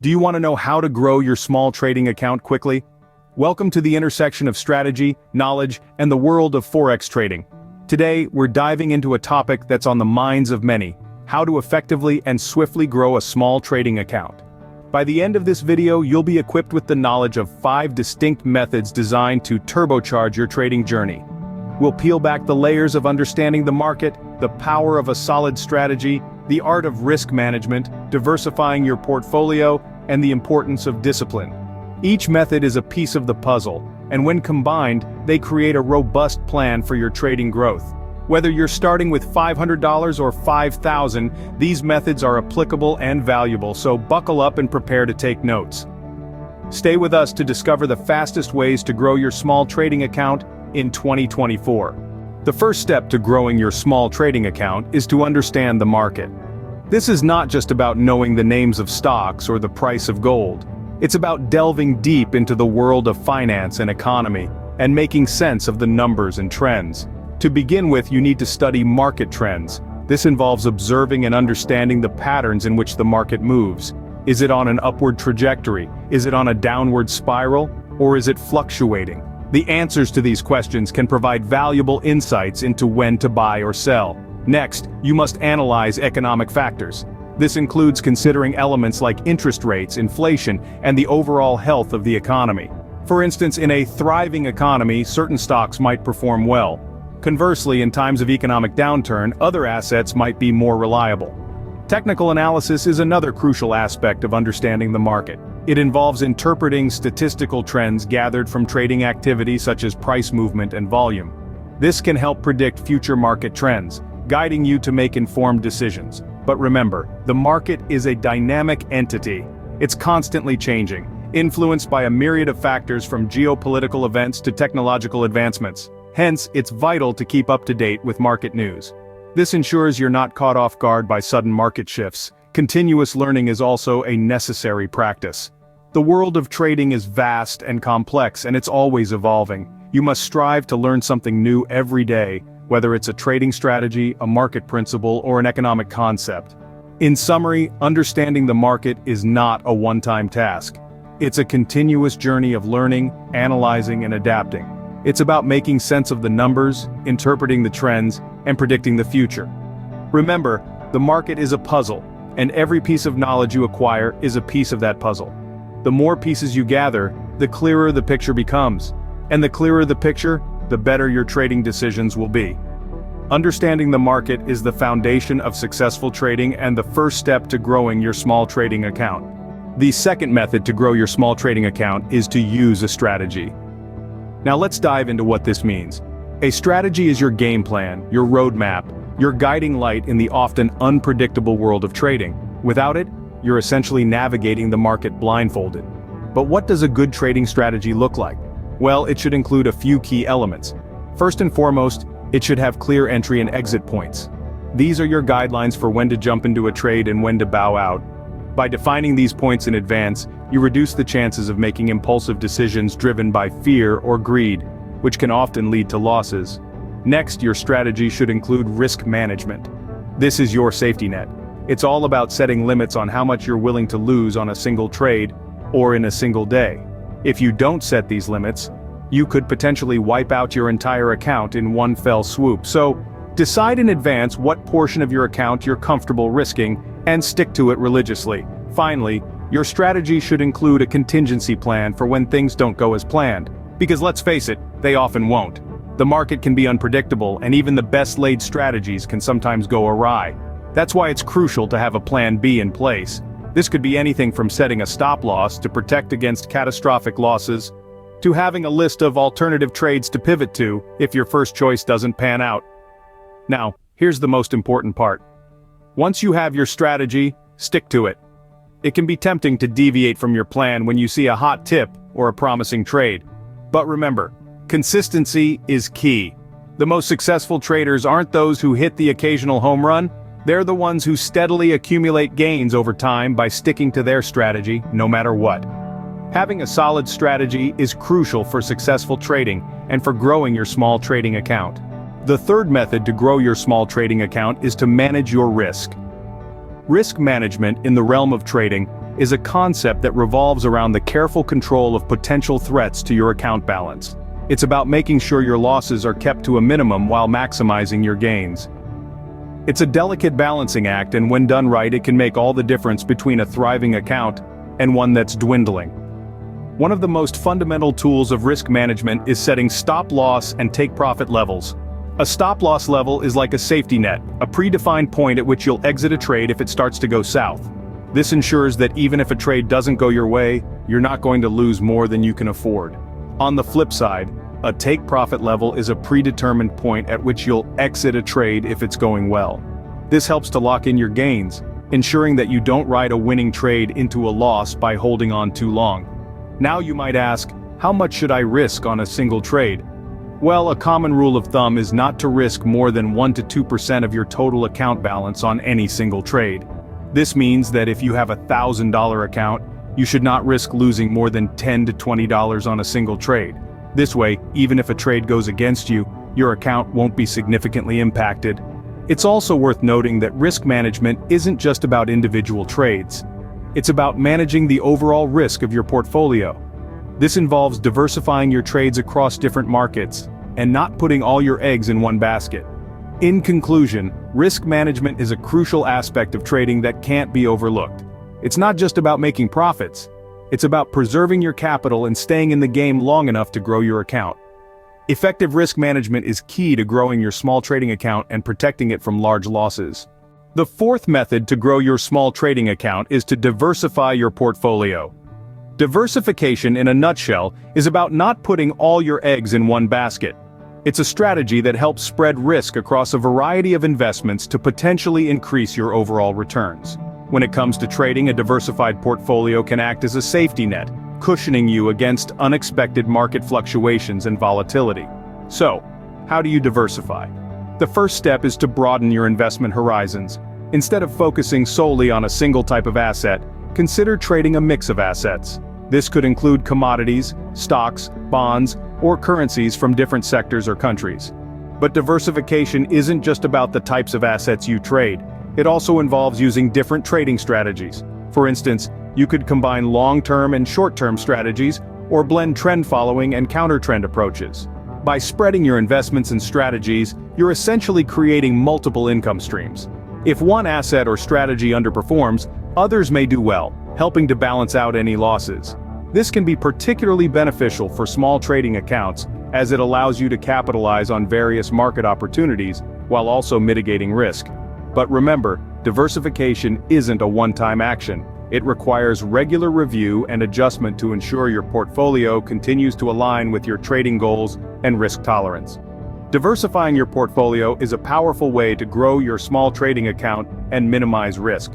Do you want to know how to grow your small trading account quickly? Welcome to the intersection of strategy, knowledge, and the world of Forex trading. Today, we're diving into a topic that's on the minds of many: how to effectively and swiftly grow a small trading account. By the end of this video, you'll be equipped with the knowledge of 5 distinct methods designed to turbocharge your trading journey. We'll peel back the layers of understanding the market, the power of a solid strategy, the art of risk management, diversifying your portfolio, and the importance of discipline. Each method is a piece of the puzzle, and when combined, they create a robust plan for your trading growth. Whether you're starting with $500 or $5,000, these methods are applicable and valuable, so buckle up and prepare to take notes. Stay with us to discover the fastest ways to grow your small trading account in 2024. The first step to growing your small trading account is to understand the market. This is not just about knowing the names of stocks or the price of gold. It's about delving deep into the world of finance and economy, and making sense of the numbers and trends. To begin with, you need to study market trends. This involves observing and understanding the patterns in which the market moves. Is it on an upward trajectory? Is it on a downward spiral? Or is it fluctuating? The answers to these questions can provide valuable insights into when to buy or sell. Next, you must analyze economic factors. This includes considering elements like interest rates, inflation, and the overall health of the economy. For instance, in a thriving economy, certain stocks might perform well. Conversely, in times of economic downturn, other assets might be more reliable. Technical analysis is another crucial aspect of understanding the market. It involves interpreting statistical trends gathered from trading activity such as price movement and volume. This can help predict future market trends, guiding you to make informed decisions. But remember, the market is a dynamic entity. It's constantly changing, influenced by a myriad of factors from geopolitical events to technological advancements. Hence, it's vital to keep up to date with market news. This ensures you're not caught off guard by sudden market shifts. Continuous learning is also a necessary practice. The world of trading is vast and complex, and it's always evolving. You must strive to learn something new every day, whether it's a trading strategy, a market principle, or an economic concept. In summary, understanding the market is not a one-time task. It's a continuous journey of learning, analyzing, and adapting. It's about making sense of the numbers, interpreting the trends, and predicting the future. Remember, the market is a puzzle, and every piece of knowledge you acquire is a piece of that puzzle. The more pieces you gather, the clearer the picture becomes. And the clearer the picture, the better your trading decisions will be. Understanding the market is the foundation of successful trading and the first step to growing your small trading account. The second method to grow your small trading account is to use a strategy. Now let's dive into what this means. A strategy is your game plan, your roadmap, your guiding light in the often unpredictable world of trading. Without it, you're essentially navigating the market blindfolded. But what does a good trading strategy look like? Well, it should include a few key elements. First and foremost, it should have clear entry and exit points. These are your guidelines for when to jump into a trade and when to bow out. By defining these points in advance, you reduce the chances of making impulsive decisions driven by fear or greed, which can often lead to losses. Next, your strategy should include risk management. This is your safety net. It's all about setting limits on how much you're willing to lose on a single trade or in a single day. If you don't set these limits, you could potentially wipe out your entire account in one fell swoop. So, decide in advance what portion of your account you're comfortable risking, and stick to it religiously. Finally, your strategy should include a contingency plan for when things don't go as planned. Because let's face it, they often won't. The market can be unpredictable, and even the best-laid strategies can sometimes go awry. That's why it's crucial to have a plan B in place. This could be anything from setting a stop loss to protect against catastrophic losses, to having a list of alternative trades to pivot to if your first choice doesn't pan out. Now, here's the most important part. Once you have your strategy, stick to it. It can be tempting to deviate from your plan when you see a hot tip or a promising trade. But remember, consistency is key. The most successful traders aren't those who hit the occasional home run. They're the ones who steadily accumulate gains over time by sticking to their strategy, no matter what. Having a solid strategy is crucial for successful trading and for growing your small trading account. The third method to grow your small trading account is to manage your risk. Risk management in the realm of trading is a concept that revolves around the careful control of potential threats to your account balance. It's about making sure your losses are kept to a minimum while maximizing your gains. It's a delicate balancing act, and when done right, it can make all the difference between a thriving account and one that's dwindling. One of the most fundamental tools of risk management is setting stop-loss and take-profit levels. A stop-loss level is like a safety net, a predefined point at which you'll exit a trade if it starts to go south. This ensures that even if a trade doesn't go your way, you're not going to lose more than you can afford. On the flip side, a take-profit level is a predetermined point at which you'll exit a trade if it's going well. This helps to lock in your gains, ensuring that you don't ride a winning trade into a loss by holding on too long. Now you might ask, how much should I risk on a single trade? Well, a common rule of thumb is not to risk more than 1 to 2% of your total account balance on any single trade. This means that if you have a $1,000 account, you should not risk losing more than $10 to $20 on a single trade. This way, even if a trade goes against you, your account won't be significantly impacted. It's also worth noting that risk management isn't just about individual trades. It's about managing the overall risk of your portfolio. This involves diversifying your trades across different markets, and not putting all your eggs in one basket. In conclusion, risk management is a crucial aspect of trading that can't be overlooked. It's not just about making profits. It's about preserving your capital and staying in the game long enough to grow your account. Effective risk management is key to growing your small trading account and protecting it from large losses. The fourth method to grow your small trading account is to diversify your portfolio. Diversification, in a nutshell, is about not putting all your eggs in one basket. It's a strategy that helps spread risk across a variety of investments to potentially increase your overall returns. When it comes to trading, a diversified portfolio can act as a safety net, cushioning you against unexpected market fluctuations and volatility. So, how do you diversify? The first step is to broaden your investment horizons. Instead of focusing solely on a single type of asset, consider trading a mix of assets. This could include commodities, stocks, bonds, or currencies from different sectors or countries. But diversification isn't just about the types of assets you trade. It also involves using different trading strategies. For instance, you could combine long-term and short-term strategies, or blend trend-following and counter-trend approaches. By spreading your investments and strategies, you're essentially creating multiple income streams. If one asset or strategy underperforms, others may do well, helping to balance out any losses. This can be particularly beneficial for small trading accounts, as it allows you to capitalize on various market opportunities while also mitigating risk. But remember, diversification isn't a one-time action. It requires regular review and adjustment to ensure your portfolio continues to align with your trading goals and risk tolerance. Diversifying your portfolio is a powerful way to grow your small trading account and minimize risk.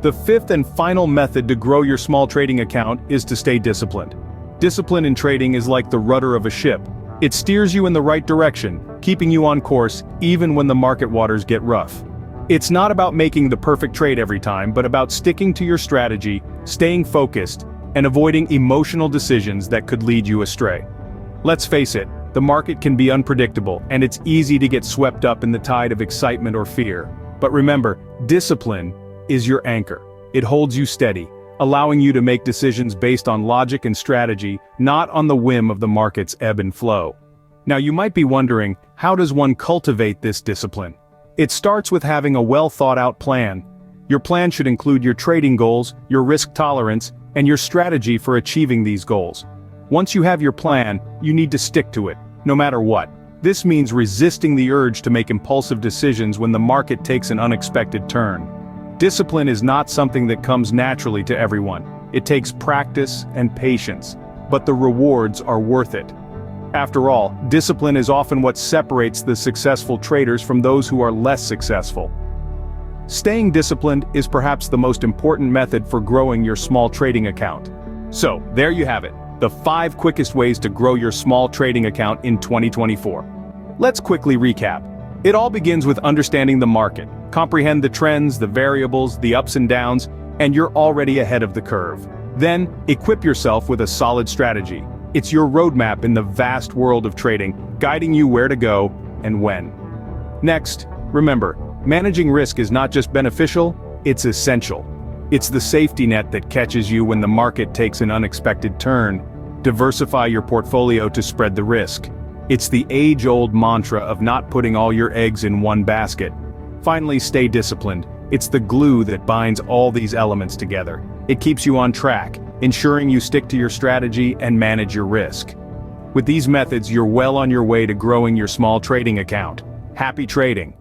The fifth and final method to grow your small trading account is to stay disciplined. Discipline in trading is like the rudder of a ship. It steers you in the right direction, keeping you on course even when the market waters get rough. It's not about making the perfect trade every time, but about sticking to your strategy, staying focused, and avoiding emotional decisions that could lead you astray. Let's face it, the market can be unpredictable, and it's easy to get swept up in the tide of excitement or fear. But remember, discipline is your anchor. It holds you steady, allowing you to make decisions based on logic and strategy, not on the whim of the market's ebb and flow. Now you might be wondering, how does one cultivate this discipline? It starts with having a well-thought-out plan. Your plan should include your trading goals, your risk tolerance, and your strategy for achieving these goals. Once you have your plan, you need to stick to it, no matter what. This means resisting the urge to make impulsive decisions when the market takes an unexpected turn. Discipline is not something that comes naturally to everyone. It takes practice and patience, but the rewards are worth it. After all, discipline is often what separates the successful traders from those who are less successful. Staying disciplined is perhaps the most important method for growing your small trading account. So, there you have it, the 5 quickest ways to grow your small trading account in 2024. Let's quickly recap. It all begins with understanding the market. Comprehend the trends, the variables, the ups and downs, and you're already ahead of the curve. Then, equip yourself with a solid strategy. It's your roadmap in the vast world of trading, guiding you where to go and when. Next, remember, managing risk is not just beneficial, it's essential. It's the safety net that catches you when the market takes an unexpected turn. Diversify your portfolio to spread the risk. It's the age-old mantra of not putting all your eggs in one basket. Finally, stay disciplined. It's the glue that binds all these elements together. It keeps you on track, ensuring you stick to your strategy and manage your risk. With these methods, you're well on your way to growing your small trading account. Happy trading!